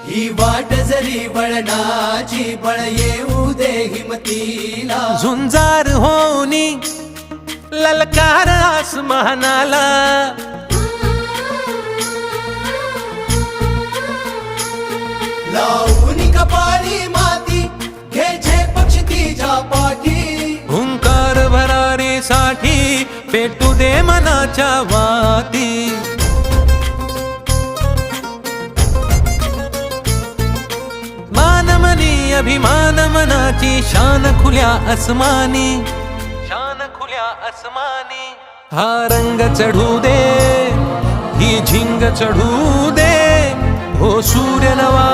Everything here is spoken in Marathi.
ही वाट जरी वळणाची बळ येऊ दे हिमतीला झुंजार होनी ललकार आसमानाला लावून कपाळी माती घे पक्ष तिच्या पाठी हुंकार भरारीसाठी पेटू दे मनाच्या वाती मानमनी अभिमान मनाची शान खुल्या आसमानी शान खुल्या आसमानी हा रंग चढू दे ही झिंग चढू दे हो सूर्य नवा